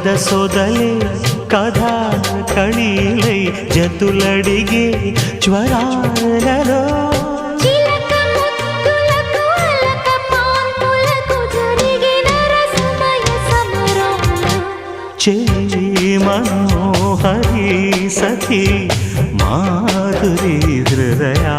కలద సొదలే కథా కళీలై జతులడిగే జ్వరాలలో చెలి మనోహరి సఖి మాధురి హృదయా